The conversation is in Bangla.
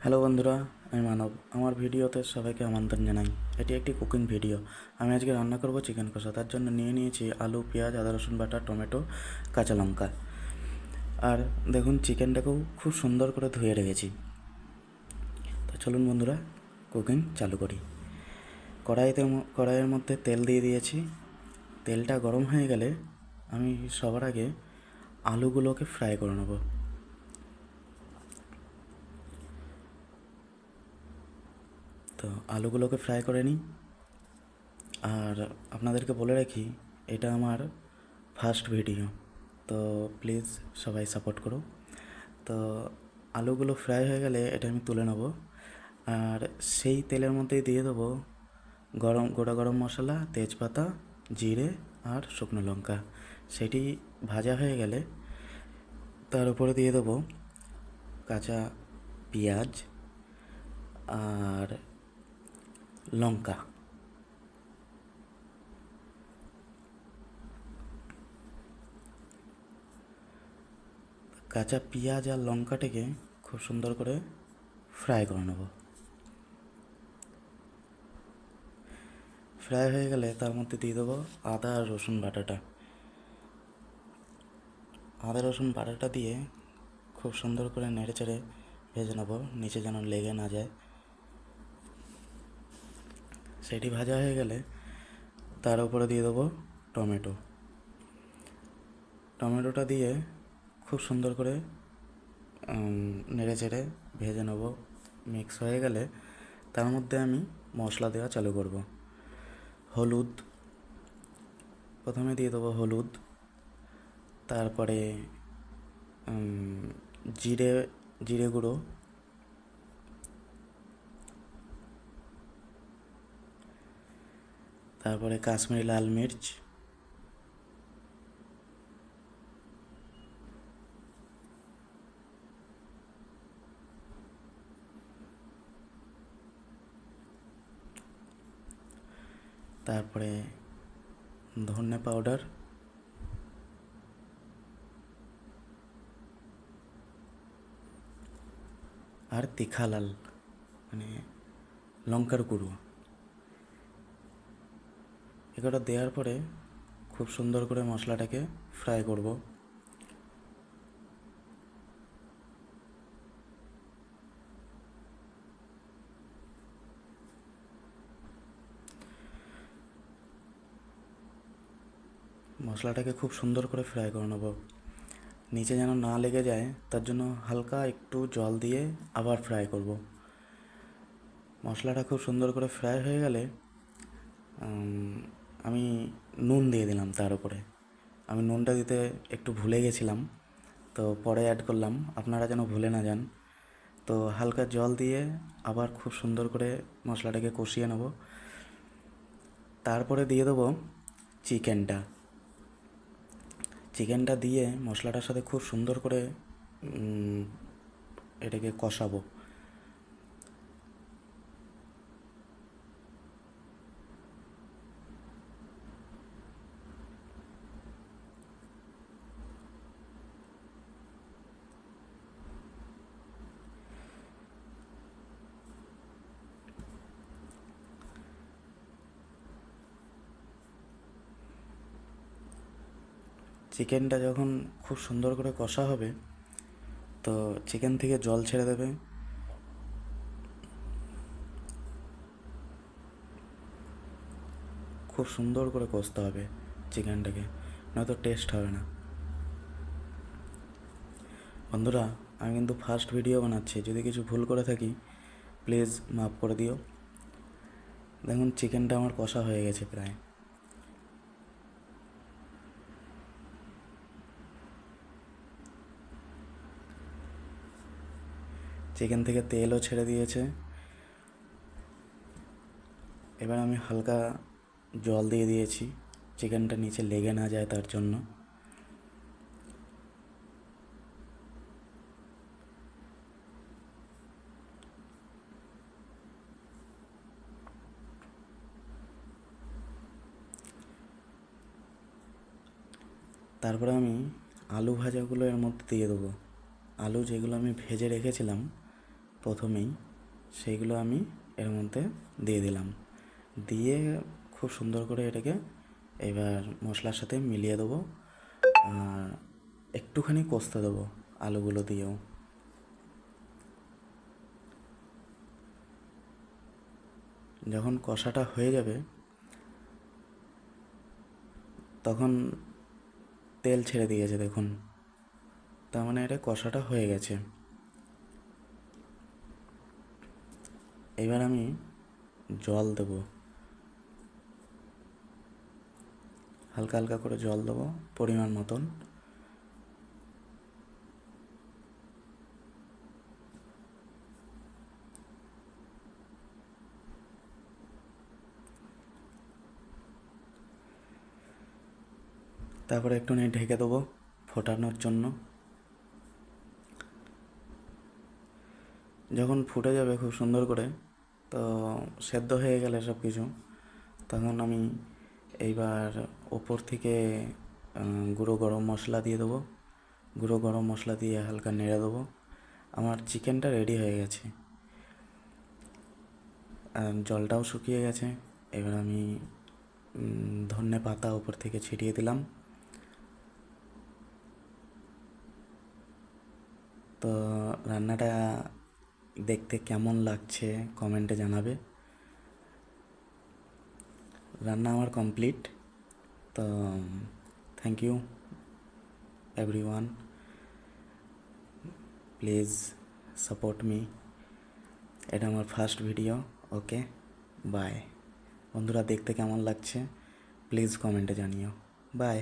হ্যালো বন্ধুরা, আমি মানব। আমার ভিডিওতে সবাইকে আমন্ত্রণ জানাই। এটি একটি কুকিং ভিডিও। আমি আজকে রান্না করব চিকেন কষা। তার জন্য নিয়ে নিয়েছি আলু, পেঁয়াজ, আদা রসুন বাটা, টমেটো, কাঁচা লঙ্কা। আর দেখুন, চিকেনটাকেও খুব সুন্দর করে ধুয়ে রেখেছি। তো চলুন বন্ধুরা, কুকিং চালু করি। কড়াইয়ের মধ্যে তেল দিয়ে দিয়েছি। তেলটা গরম হয়ে গেলে আমি সবার আগে আলুগুলোকে ফ্রাই করে নেব। তো আলুগুলোকে ফ্রাই করে নিই। আর আপনাদেরকে বলে রাখি, এটা আমার ফার্স্ট ভিডিও, তো প্লিজ সবাই সাপোর্ট করো। তো আলুগুলো ফ্রাই হয়ে গেলে এটা আমি তুলে নেব। আর সেই তেলের মধ্যেই দিয়ে দেবো গোটা গরম মশলা, তেজপাতা, জিরে আর শুকনো লঙ্কা। সেটি ভাজা হয়ে গেলে তার উপরে দিয়ে দেবো কাঁচা পেঁয়াজ আর লঙ্কা। কাঁচা পেঁয়াজ আর লঙ্কাটাকে খুব সুন্দর করে ফ্রাই করে নেব। ফ্রাই হয়ে গেলে তার মধ্যে দিয়ে দেবো আদা আর রসুন বাটাটা। আদা রসুন বাটাটা দিয়ে খুব সুন্দর করে নেড়ে চেড়ে ভেজে নেব, নিচে যেন লেগে না যায়। সেটি ভাজা হয়ে গেলে তার উপরে দিয়ে দেবো টমেটো। টমেটোটা দিয়ে খুব সুন্দর করে নেড়ে চেড়ে ভেজে নেব। মিক্স হয়ে গেলে তার মধ্যে আমি মশলা দেওয়া চালু করব। হলুদ, প্রথমে দিয়ে দেবো হলুদ, তারপরে জিরে জিরে গুঁড়ো, তারপরে কাশ্মীরি লাল মির্চ, তারপরে ধনে পাউডার, আর তিখা লাল মানে লঙ্কার গুঁড়ো। এগুলো দেওয়ার পরে খুব সুন্দর করে মশলাটাকে ফ্রাই করব। মশলাটাকে খুব সুন্দর করে ফ্রাই করে নেব, নিচে যেন না লেগে যায়। তার জন্য হালকা একটু জল দিয়ে আবার ফ্রাই করব। মশলাটা খুব সুন্দর করে ফ্রাই হয়ে গেলে আমি নুন দিয়ে দিলাম তার উপরে। আমি নুনটা দিতে একটু ভুলে গেছিলাম, তো পরে অ্যাড করলাম, আপনারা যেন ভুলে না যান। তো হালকা জল দিয়ে আবার খুব সুন্দর করে মশলাটাকে কষিয়ে নেব। তারপরে দিয়ে দেবো চিকেনটা। চিকেনটা দিয়ে মশলাটার সাথে খুব সুন্দর করে এটাকে কষাবো। চিকেনটা যখন খুব সুন্দর করে কষা হবে, তো চিকেন থেকে জল ছেড়ে দেবে। খুব সুন্দর করে কষতে হবে চিকেনটাকে, নয়তো টেস্ট হবে না। বন্ধুরা, আমি কিন্তু ফার্স্ট ভিডিও বানাচ্ছি, যদি কিছু ভুল করে থাকি প্লিজ মাফ করে দিও। দেখুন, চিকেনটা আমার কষা হয়ে গেছে প্রায়। চিকেন থেকে তেলও ছেড়ে দিয়েছে। এবার আমি হালকা জল দিয়ে দিয়েছি, চিকেনটা নিচে লেগে না যায় তার জন্য। তারপরে আমি আলু ভাজাগুলো এর মধ্যে দিয়ে দেবো। আলু যেগুলো আমি ভেজে রেখেছিলাম প্রথমেই সেইগুলো আমি এর মধ্যে দিয়ে দিলাম, দিয়ে খুব সুন্দর করে এটাকে এবার মশলার সাথে মিলিয়ে দেবো। আর একটুখানি কষতে দেবো আলুগুলো দিয়েও। যখন কষাটা হয়ে যাবে তখন তেল ছেড়ে দিয়েছে দেখুন, তার মানে এটা কষাটা হয়ে গেছে। এবার আমি জল দেবো, হালকা হালকা করে জল দেবো পরিমাণ মতন। তারপরে একটু নিয়ে ঢেকে দেবো ফোটানোর জন্য। যখন ফুটে যাবে খুব সুন্দর করে, তো সেদ্ধ হয়ে গেলে সব কিছু, তখন আমি এইবার ওপর থেকে গুঁড়ো গরম মশলা দিয়ে দেবো। গুঁড়ো গরম মশলা দিয়ে হালকা নেড়ে দেবো। আমার চিকেনটা রেডি হয়ে গেছে, জলটাও শুকিয়ে গেছে। এবার আমি ধনে পাতা ওপর থেকে ছিটিয়ে দিলাম। তো রান্নাটা দেখতে কেমন লাগছে কমেন্টে জানাবে। রান্না আমার কমপ্লিট। তো thank you everyone, please support me. এটা আমার ফার্স্ট ভিডিও। Okay, by. বন্ধুরা দেখতে কেমন লাগছে প্লিজ কমেন্টে জানিও। বাই।